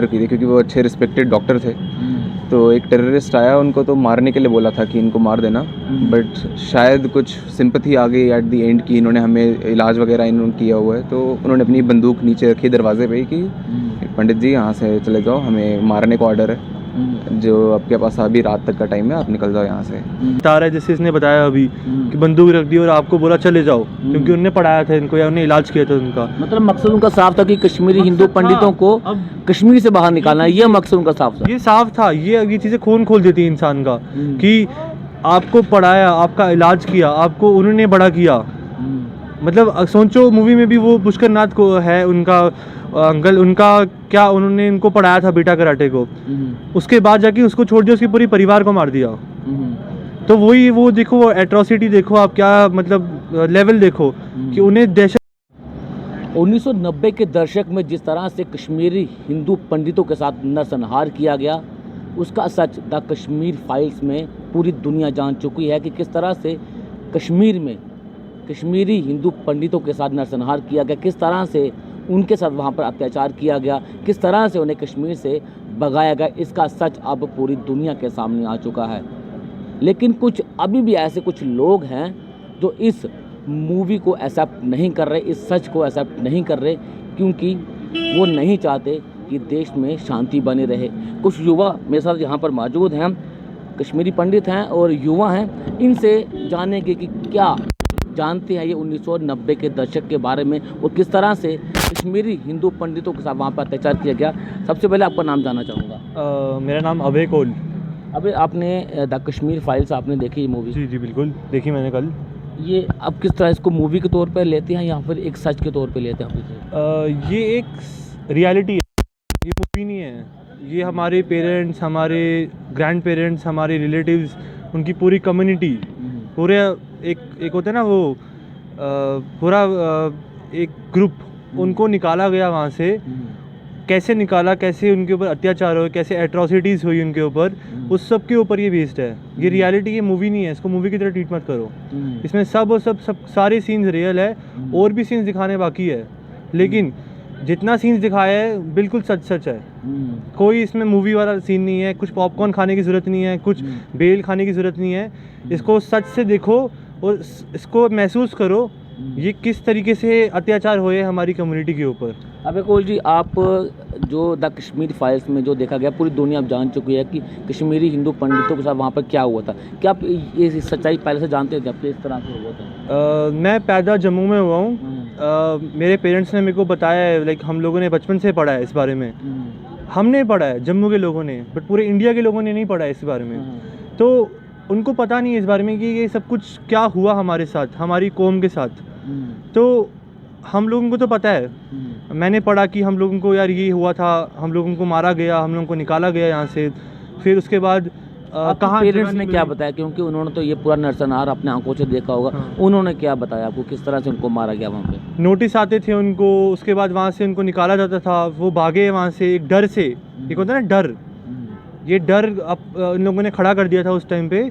Doctor की थी, क्योंकि वो अच्छे रिस्पेक्टेड डॉक्टर थे। तो एक टेररिस्ट आया, उनको तो मारने के लिए बोला था कि इनको मार देना, बट शायद कुछ सिंपथी आ गई एट द एंड कि इन्होंने हमें इलाज वगैरह इन्होंने किया हुआ है, तो उन्होंने अपनी बंदूक नीचे रखी दरवाजे पे कि पंडित जी यहाँ से चले जाओ, हमें मारने का ऑर्डर है, जो आपके पास अभी रात तक का टाइम है, आप निकल जाओ यहाँ से। बता रहा है जैसे इसने बताया अभी कि बंदूक रख दी और आपको बोला चले जाओ, क्योंकि उनने पढ़ाया था इनको या उन्हें इलाज किया था उनका। मतलब मकसद उनका साफ था कि कश्मीरी हिंदू पंडितों को अब कश्मीर से बाहर निकालना, ये मकसद उनका साफ था। ये साफ था, ये चीज़ें खून खोल देती है इंसान का कि आपको पढ़ाया, आपका इलाज किया, आपको उन्होंने बड़ा किया। मतलब सोचो मूवी में भी वो पुष्कर नाथ को है उनका अंकल, उनका क्या उन्होंने इनको पढ़ाया था बीटा कराटे को, उसके बाद जाके उसको छोड़ दिया, उसके पूरी परिवार को मार दिया। तो वही वो देखो, वो एट्रोसिटी देखो आप, क्या मतलब लेवल देखो कि उन्हें दहशत। 1990 के दशक में जिस तरह से कश्मीरी हिंदू पंडितों के साथ नरसंहार किया गया, उसका सच द कश्मीर फाइल्स में पूरी दुनिया जान चुकी है कि किस तरह से कश्मीर में कश्मीरी हिंदू पंडितों के साथ नरसंहार किया गया, किस तरह से उनके साथ वहाँ पर अत्याचार किया गया, किस तरह से उन्हें कश्मीर से भगाया गया। इसका सच अब पूरी दुनिया के सामने आ चुका है। लेकिन कुछ अभी भी ऐसे कुछ लोग हैं जो इस मूवी को एक्सेप्ट नहीं कर रहे, इस सच को एक्सेप्ट नहीं कर रहे, क्योंकि वो नहीं चाहते कि देश में शांति बनी रहे। कुछ युवा मेरे साथ यहाँ पर मौजूद हैं, कश्मीरी पंडित हैं और युवा हैं, इनसे जानेंगे कि क्या जानते हैं ये 1990 के दशक के बारे में और किस तरह से कश्मीरी हिंदू पंडितों के साथ वहाँ पर अत्याचार किया गया। सबसे पहले आपका नाम जानना चाहूँगा। मेरा नाम अभय कोल। अबे आपने द कश्मीर फाइल्स आपने देखी ये मूवी? जी बिल्कुल देखी मैंने कल। ये अब किस तरह इसको मूवी के तौर पे लेते हैं या फिर एक सच के तौर पे लेते हैं आप इसे? ये एक रियलिटी है, ये मूवी नहीं है। ये हमारे पेरेंट्स, हमारे ग्रैंड पेरेंट्स, हमारे रिलेटिव्स, उनकी पूरी कम्युनिटी, पूरे एक होता है ना वो पूरा एक ग्रुप, उनको निकाला गया वहाँ से। कैसे निकाला, कैसे उनके ऊपर अत्याचार हुए, कैसे एट्रोसिटीज़ हुई उनके ऊपर, उस सब के ऊपर ये बेस्ड है। ये रियलिटी, ये मूवी नहीं है, इसको मूवी की तरह ट्रीट मत करो। इसमें सब और सब सारे सीन्स रियल है, और भी सीन्स दिखाने बाकी है, लेकिन जितना सीन्स दिखाया है बिल्कुल सच है। कोई इसमें मूवी वाला सीन नहीं है, कुछ पॉपकॉर्न खाने की ज़रूरत नहीं है, कुछ बेल खाने की ज़रूरत नहीं है। इसको सच से देखो और इसको महसूस करो ये किस तरीके से अत्याचार हुए हमारी कम्युनिटी के ऊपर। अबे कोल जी, आप जो द कश्मीर फाइल्स में जो देखा गया, पूरी दुनिया अब जान चुकी है कि कश्मीरी हिंदू पंडितों के साथ वहाँ पर क्या हुआ था। क्या आप ये सच्चाई पहले से जानते थे आपके इस तरह से हुआ था? मैं पैदा जम्मू में हुआ हूँ। मेरे पेरेंट्स ने मेरे को बताया है, लाइक हम लोगों ने बचपन से पढ़ा है इस बारे में। हमने पढ़ा है जम्मू के लोगों ने, बट पूरे इंडिया के लोगों ने नहीं पढ़ा है इस बारे में। तो उनको पता नहीं है इस बारे में कि ये सब कुछ क्या हुआ हमारे साथ, हमारी कौम के साथ। तो हम लोगों को तो पता है, मैंने पढ़ा कि हम लोगों को यार ये हुआ था, हम लोगों को मारा गया, हम लोगों को निकाला गया यहाँ से। फिर उसके बाद कहाँ पेरेंट्स ने क्या बताया? क्योंकि उन्होंने तो ये पूरा नरसंहार अपने आंखों से देखा होगा। उन्होंने क्या बताया आपको, किस तरह से उनको मारा गया वहाँ पे? नोटिस आते थे उनको, उसके बाद वहाँ से उनको निकाला जाता था, वो भागे वहाँ से एक डर से। एक होता है ना डर, ये डर इन लोगों ने खड़ा कर दिया था उस टाइम पे।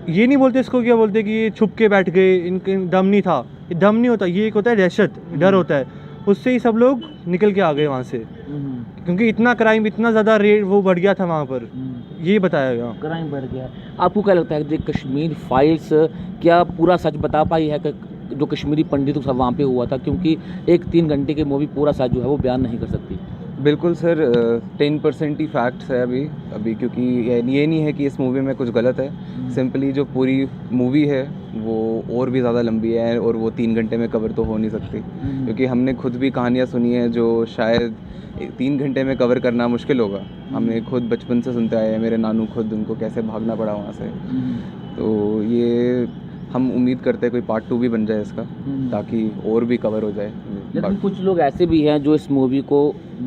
ये नहीं बोलते इसको, क्या बोलते कि ये छुप के बैठ गए, इनके दम नहीं था। ये दम नहीं होता, ये एक होता है दहशत, डर होता है। उससे ही सब लोग निकल के आ गए वहाँ से, क्योंकि इतना क्राइम, इतना ज़्यादा रेट वो बढ़ गया था वहाँ पर। ये बताया गया, क्राइम बढ़ गया। आपको क्या लगता है कि कश्मीर फाइल्स क्या पूरा सच बता पाई है कि जो कश्मीरी पंडितों का वहाँ पे हुआ था? क्योंकि एक 3 घंटे की मूवी पूरा सच जो है वो बयान नहीं कर सकती। बिल्कुल सर, 10% ही फैक्ट्स है अभी, क्योंकि ये नहीं है कि इस मूवी में कुछ गलत है। सिंपली जो पूरी मूवी है वो और भी ज़्यादा लंबी है, और वो 3 घंटे में कवर तो हो नहीं सकती, क्योंकि हमने खुद भी कहानियाँ सुनी है जो शायद 3 घंटे में कवर करना मुश्किल होगा। हमने खुद बचपन से सुनते आए हैं, मेरे नानू खुद, उनको कैसे भागना पड़ा वहाँ से। तो ये हम उम्मीद करते हैं कोई पार्ट 2 भी बन जाए इसका, ताकि और भी कवर हो जाए। लेकिन कुछ लोग ऐसे भी हैं जो इस मूवी को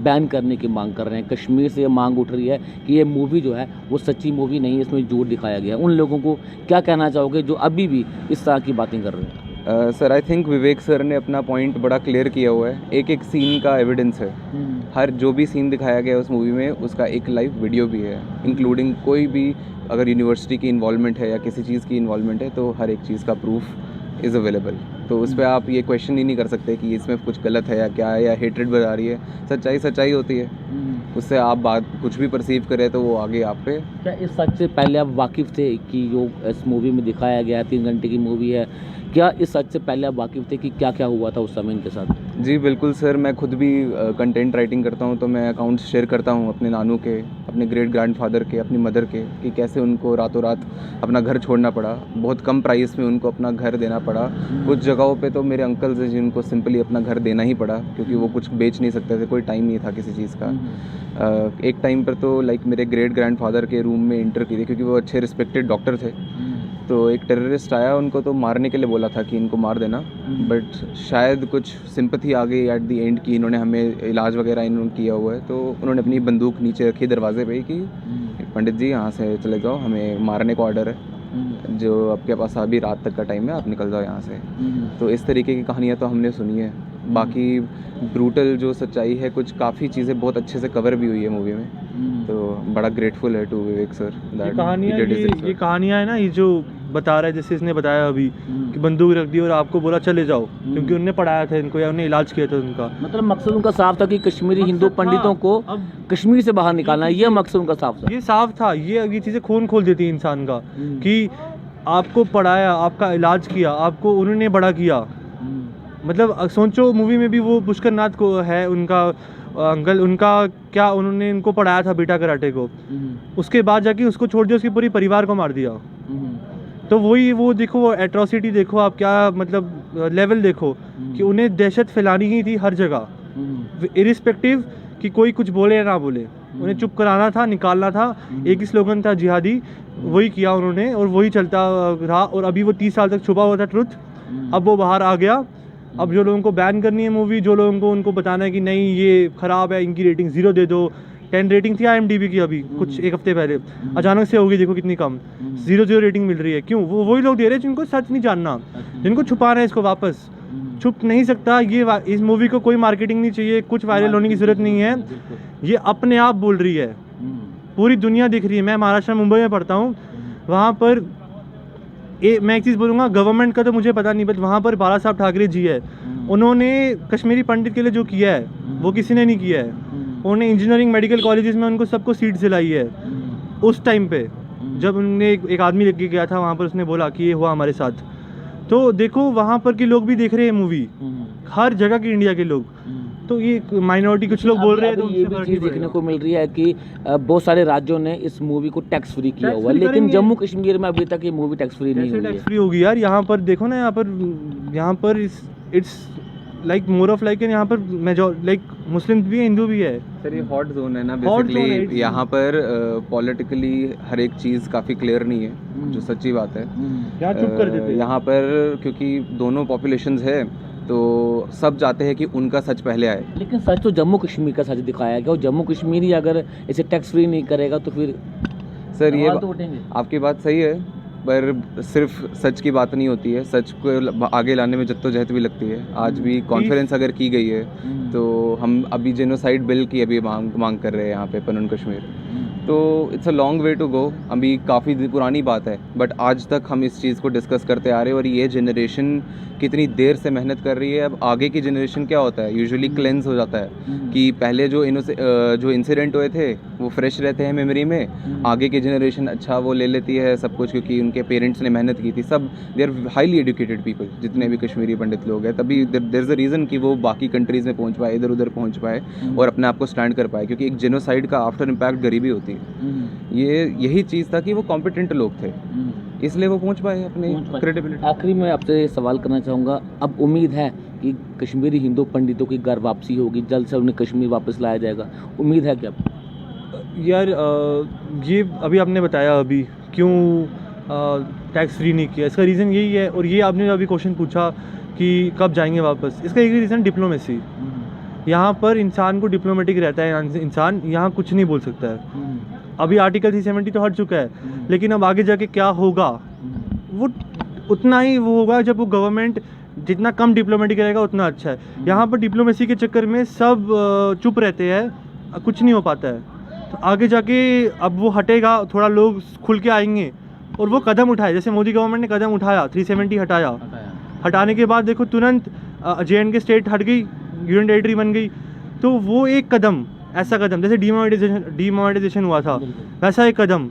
बैन करने की मांग कर रहे हैं। कश्मीर से ये मांग उठ रही है कि ये मूवी जो है वो सच्ची मूवी नहीं है, इसमें झूठ दिखाया गया है। उन लोगों को क्या कहना चाहोगे जो अभी भी इस तरह की बातें कर रहे हैं? Sir, I think Vivek sir ने अपना पॉइंट बड़ा क्लियर किया हुआ है। एक सीन का एविडेंस है, हर जो भी सीन दिखाया गया है उस मूवी में, उसका एक लाइव वीडियो भी है, इंक्लूडिंग कोई भी अगर यूनिवर्सिटी की इन्वॉल्वमेंट है या किसी चीज़ की इन्वॉल्वमेंट है, तो हर एक चीज़ का प्रूफ इज़ अवेलेबल। तो उस पर आप ये क्वेश्चन ही नहीं कर सकते कि इसमें कुछ गलत है या क्या है या हेट्रेड बढ़ा रही है। सच्चाई सच्चाई होती है, उससे आप बात कुछ भी परसीव करें तो वो आगे आप पे। क्या इस सच से पहले आप वाकिफ़ थे कि जो इस मूवी में दिखाया गया है 3 घंटे की मूवी है, क्या इस सच से पहले आप वाकिफ़ थे कि क्या क्या हुआ था उस समय इनके साथ? जी बिल्कुल सर, मैं खुद भी कंटेंट राइटिंग करता हूँ, तो मैं अकाउंट्स शेयर करता हूँ अपने नानू के, अपने ग्रेट ग्रैंडफादर के, अपनी मदर के, कि कैसे उनको रातों रात अपना घर छोड़ना पड़ा, बहुत कम प्राइस में उनको अपना घर देना पड़ा। कुछ जगहों पे तो मेरे अंकल्स हैं जिनको सिंपली अपना घर देना ही पड़ा क्योंकि वो कुछ बेच नहीं सकते थे, कोई टाइम नहीं था किसी चीज़ का। एक टाइम पर तो लाइक मेरे ग्रेट ग्रैंडफादर के रूम में इंटर किए क्योंकि वो अच्छे रिस्पेक्टेड डॉक्टर थे, तो एक टेररिस्ट आया, उनको तो मारने के लिए बोला था कि इनको मार देना, बट शायद कुछ सिंपथी आ गई एट दी एंड कि इन्होंने हमें इलाज वगैरह इन्होंने किया हुआ है, तो उन्होंने अपनी बंदूक नीचे रखी दरवाजे पे कि पंडित जी यहाँ से चले जाओ, हमें मारने का ऑर्डर है, जो आपके पास अभी रात तक का टाइम है, आप निकल जाओ यहाँ से। तो इस तरीके की कहानियाँ तो हमने सुनी है। बाकी ब्रूटल जो सच्चाई है, कुछ काफ़ी चीज़ें बहुत अच्छे से कवर भी हुई है मूवी में, तो बड़ा ग्रेटफुल है टू विवेक सर। ये कहानियाँ है ना, ये जो बता रहा है, जैसे इसने बताया अभी कि बंदूक रख दी और आपको बोला चले जाओ, क्योंकि उनने पढ़ाया था इनको या उन्हें इलाज किया था उनका। मतलब मकसद उनका साफ था कि कश्मीरी हिंदू पंडितों को अब कश्मीर से बाहर निकालना, ये मकसद उनका साफ था। ये साफ था, ये चीज़ें खून खोल देती है इंसान का, कि आपको पढ़ाया, आपका इलाज किया, आपको उन्होंने बड़ा किया। मतलब सोचो, मूवी में भी वो पुष्कर नाथ को है, उनका अंकल, उनका क्या, उन्होंने इनको पढ़ाया था बेटा कराटे को, उसके बाद जाके उसको छोड़ दिया, उसके पूरी परिवार को मार दिया। तो वही वो देखो, वो एट्रोसिटी देखो आप, क्या मतलब लेवल देखो कि उन्हें दहशत फैलानी ही थी हर जगह, इरिस्पेक्टिव कि कोई कुछ बोले या ना बोले, उन्हें चुप कराना था, निकालना था। एक ही स्लोगन था, जिहादी, वही किया उन्होंने और वही चलता रहा। और अभी वो 30 साल तक छुपा हुआ था ट्रुथ, अब वो बाहर आ गया। अब जो लोगों को बैन करनी है मूवी, जो लोगों को उनको बताना है कि नहीं ये ख़राब है, इनकी रेटिंग 0 दे दो। 10 रेटिंग थी IMDb की अभी कुछ एक हफ्ते पहले, अचानक से होगी, देखो कितनी कम, 0 रेटिंग मिल रही है। क्यों? वो वही लोग दे रहे हैं जिनको सच नहीं जानना, जिनको छुपाना है इसको वापस। छुप नहीं सकता ये, इस मूवी को कोई मार्केटिंग नहीं चाहिए, कुछ वायरल होने की ज़रूरत नहीं है, ये अपने आप बोल रही है, पूरी दुनिया दिख रही है। मैं महाराष्ट्र मुंबई में पढ़ता हूँ, वहाँ पर मैं एक चीज़ बोलूँगा, गवर्नमेंट का तो मुझे पता नहीं, बट वहाँ पर बाला साहब ठाकरे जी है, उन्होंने कश्मीरी पंडित के लिए जो किया है वो किसी ने नहीं किया है। उन्होंने इंजीनियरिंग मेडिकल कॉलेजेस में उनको सबको सीट्स दिलाई है। उस टाइम पे जब उन्होंने एक आदमी लेके गया था वहाँ पर, उसने बोला कि ये हुआ हमारे साथ। तो देखो वहाँ पर के लोग भी देख रहे हैं मूवी, हर जगह के इंडिया के लोग। तो ये माइनॉरिटी कुछ लोग बोल रहे हैं, तो ये भी चीज़ देखने को मिल रही है कि बहुत सारे राज्यों ने इस मूवी को टैक्स फ्री किया हुआ है, लेकिन जम्मू कश्मीर में अभी तक ये मूवी टैक्स फ्री नहीं हुई है। टैक्स फ्री होगी यार, यहाँ पर देखो ना, यहाँ पर it's like more of like, यहाँ पर लाइक मुस्लिम भी है, हिंदू भी है। सर ये हॉट जोन है ना बेसिकली, यहाँ पर पॉलिटिकली हर एक चीज़ काफ़ी क्लियर नहीं है, जो सच्ची बात है। यहाँ चुप कर देते हैं। यहाँ पर क्योंकि दोनों पॉपुलेशंस है, तो सब चाहते हैं कि उनका सच पहले आए। लेकिन सच तो जम्मू कश्मीर का सच दिखाया गया, और जम्मू कश्मीर ही अगर इसे टैक्स फ्री नहीं करेगा तो फिर सर ये तो उठेंगे। आपकी बात सही है, पर सिर्फ सच की बात नहीं होती है, सच को आगे लाने में जद्दोजहद भी लगती है। आज भी कॉन्फ्रेंस अगर की गई है, तो हम अभी जेनोसाइड बिल की अभी मांग कर रहे हैं यहाँ पे पनन कश्मीर, तो it's a long way to go. अभी काफ़ी पुरानी बात है, बट आज तक हम इस चीज़ को डिस्कस करते आ रहे हैं, और ये जनरेशन कितनी देर से मेहनत कर रही है। अब आगे की जनरेशन क्या होता है, यूजुअली क्लेंस हो जाता है कि पहले जो इंसिडेंट हुए थे वो फ्रेश रहते हैं मेमोरी में, आगे की जनरेशन अच्छा वो ले लेती है सब कुछ, क्योंकि उनके पेरेंट्स ने मेहनत की थी। सब they are highly educated people, जितने भी कश्मीरी पंडित लोग हैं, तभी देयर इज़ अ रीज़न कि वो बाकी कंट्रीज़ में पहुँच पाए, इधर उधर पहुँच पाए और अपने आप को स्टैंड कर पाए, क्योंकि एक जेनोसाइड का आफ्टर इम्पैक्ट गरीबी होती है। यही चीज़ था कि वो कॉम्पिटेंट लोग थे, इसलिए वो पहुंच पाए अपनी क्रेडिबिलिटी। आखिरी में आपसे सवाल करना चाहूँगा, अब उम्मीद है कि कश्मीरी हिंदू पंडितों की घर वापसी होगी, जल्द से उन्हें कश्मीर वापस लाया जाएगा, उम्मीद है क्या? यार ये अभी आपने बताया अभी क्यों टैक्स फ्री नहीं किया, इसका रीज़न यही है। और ये आपने अभी क्वेश्चन पूछा कि कब जाएंगे वापस, इसका एक रीज़न डिप्लोमेसी। यहाँ पर इंसान को डिप्लोमेटिक रहता है, इंसान यहाँ कुछ नहीं बोल सकता है। अभी आर्टिकल 370 तो हट चुका है, लेकिन अब आगे जाके क्या होगा वो उतना ही वो होगा, जब वो गवर्नमेंट जितना कम डिप्लोमेटिक रहेगा उतना अच्छा है। यहाँ पर डिप्लोमेसी के चक्कर में सब चुप रहते हैं, कुछ नहीं हो पाता है। तो आगे जाके अब वो हटेगा, थोड़ा लोग खुल के आएंगे और वो कदम उठाए, जैसे मोदी गवर्नमेंट ने कदम उठाया, 370 हटाया, हटाने के बाद देखो तुरंत JNK स्टेट हट गई, यूनियन टेरिटरी बन गई। तो वो एक कदम, ऐसा कदम जैसे डीमोनेटाइजेशन हुआ था, वैसा एक कदम।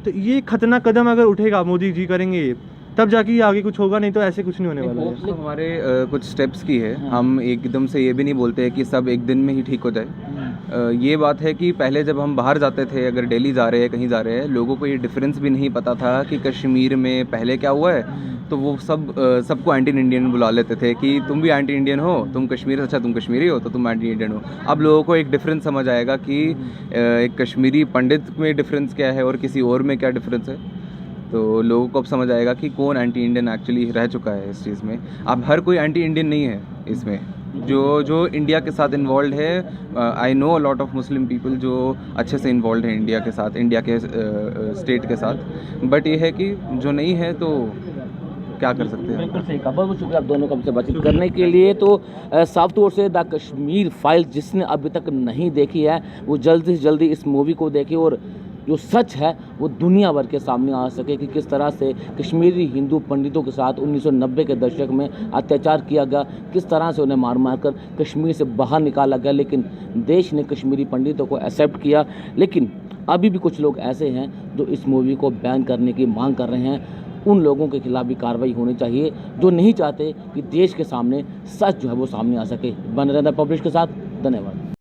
तो ये खतरनाक कदम अगर उठेगा, मोदी जी करेंगे, तब जाके आगे कुछ होगा, नहीं तो ऐसे कुछ नहीं होने वाला है। तो हमारे कुछ स्टेप्स की है, हम एकदम से ये भी नहीं बोलते हैं कि सब एक दिन में ही ठीक हो जाए। ये बात है कि पहले जब हम बाहर जाते थे, अगर दिल्ली जा रहे हैं, कहीं जा रहे हैं, लोगों को ये डिफरेंस भी नहीं पता था कि कश्मीर में पहले क्या हुआ है। तो वो सबको एंटी इंडियन बुला लेते थे कि तुम भी एंटी इंडियन हो, तुम कश्मीर, अच्छा तुम कश्मीरी हो तो तुम एंटी इंडियन हो। अब लोगों को एक डिफरेंस समझ आएगा कि एक कश्मीरी पंडित में डिफरेंस क्या है और किसी और में क्या डिफरेंस है। तो लोगों को अब समझ आएगा कि कौन एंटी इंडियन एक्चुअली रह चुका है इस चीज़ में। अब हर कोई एंटी इंडियन नहीं है इसमें, जो इंडिया के साथ इन्वॉल्व है। I know a lot of Muslim people जो अच्छे से इन्वॉल्व है इंडिया के साथ, इंडिया के स्टेट के साथ। बट ये है कि जो नहीं है तो क्या कर सकते हैं। बिल्कुल सही कहा, बहुत बहुत शुक्रिया आप दोनों को हमसे बातचीत करने के लिए। तो साफ तौर से द कश्मीर फाइल जिसने अभी तक नहीं देखी है वो जल्दी से जल्दी इस मूवी को देखे और जो सच है वो दुनिया भर के सामने आ सके कि किस तरह से कश्मीरी हिंदू पंडितों के साथ 1990 के दशक में अत्याचार किया गया, किस तरह से उन्हें मार मार कर कश्मीर से बाहर निकाला गया। लेकिन देश ने कश्मीरी पंडितों को एक्सेप्ट किया। लेकिन अभी भी कुछ लोग ऐसे हैं जो इस मूवी को बैन करने की मांग कर रहे हैं। उन लोगों के खिलाफ भी कार्रवाई होनी चाहिए जो नहीं चाहते कि देश के सामने सच जो है वो सामने आ सके। बने रहना पब्लिश के साथ। धन्यवाद।